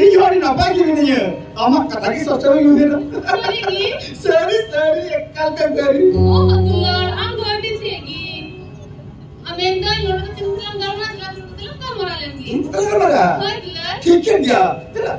ini hari napa gini nih ya? Amak kata ki sosial media. Seri ekal seri. Oh betul, am dua di sini. Amenda nol ketinggalan garna telah kamera lagi. Kamera. Betul. ठीक है क्या? चला.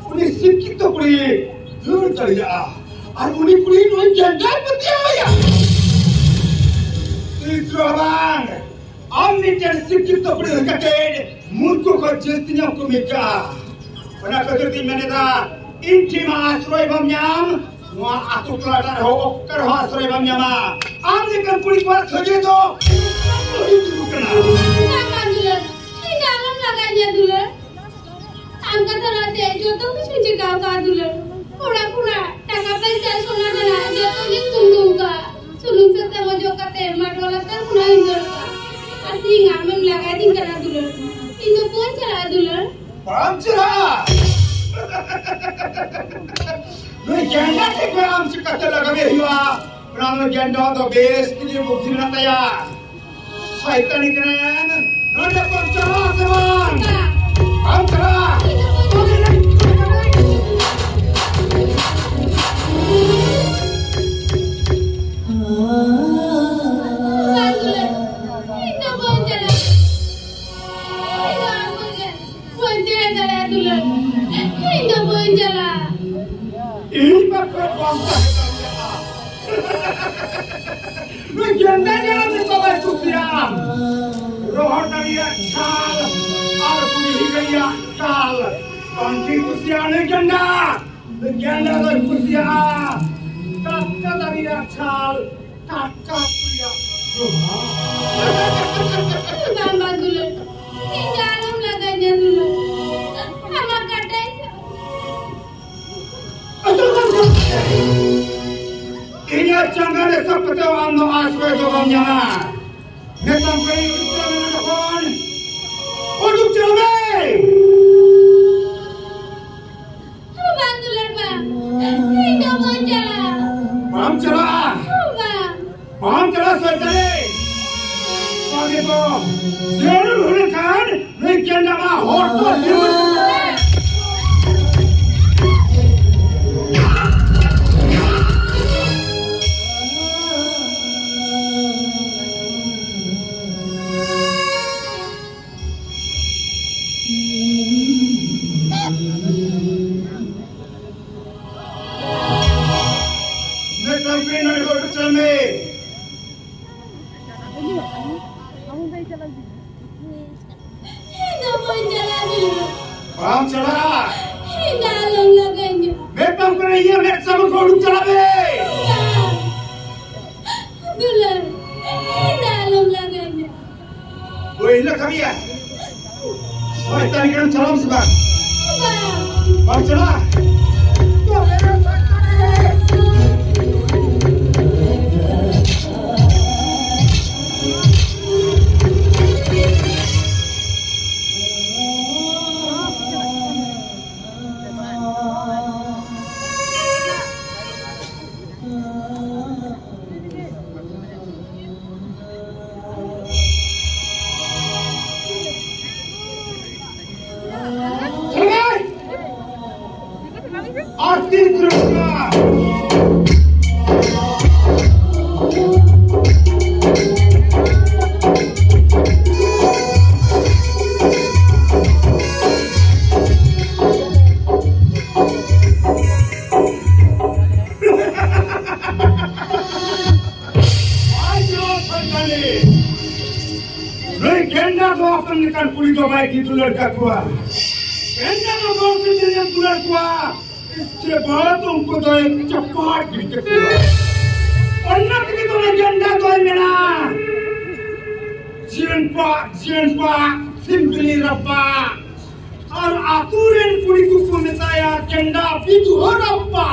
Uni sikit tu kuri dur caya. Ar uni kuri tu janda betia ya. Itu abang. Amni jan sikit tu kuri kate murko ko jestinya ko mika. Pada kerja mana dah? Intima asroi bamnyam. Wah aku kelakar ho okkar ho asroi bamnyam. Amni kan kuri kuat saja tu. Itu kena. Nama dulu. Ini alam laganya dulu. Angka terade jodoh কিছু জায়গা কা dulu. Pura-pura টাকা পয়সা সোনা দানা যত দিন তুমুকা সুলুক সাথে মজো কাতে মাটওয়ালা তার পুনা হিন্দর কা আসি আমেম লাগাই দিন করা dulu. Itu pun cara dulu. Paham cerah? Noi janda se paham cerah lagabe hiwa. Pernah janda tu base ni bukti nata ya. Syaitan ni keren. Noi paham cerah seman. Paham cerah? Ini bakal bangsa. Noi janda ni ada kau susiam. Rohan dari akal, arpuni hingga akal. Kanti susiam ni janda. Janda dari susiam. Kakak dari akal, kakak pria. Bamba dulu. Ini alam laganya dulu. Sama kata ini jangan seperti anda asal jawabnya. Netam kau ini berjalan dengan kawan. Untuk jalan. Bang dulu bang. Ini mau jalan. Paham cerah? Bang. Paham cerah saudara. Pagi tu, jangan hurufkan. Mungkin nama hormat hidup. Paham cerah? Ini alam laganya. Memang kena ia mek sama kau duk cerah be. Dulu. Ini alam laganya. Woi, nak kami ya? Woi, tadi kan salam sebab. Bang. Paham cerah? Arti teruslah. Legenda tu akan nekan kulit baik itu lelaki kuah. Legenda tu akan nekan kulit kuah. इसके बाद उनको तो एक चपाट गिरते हुआ अन्ना की तो लेजेंडा तो है मेरा जीवन पा सिंपली रब्बा और आतुरेन कुड़ी को मिताया चंदा भी तो रब्बा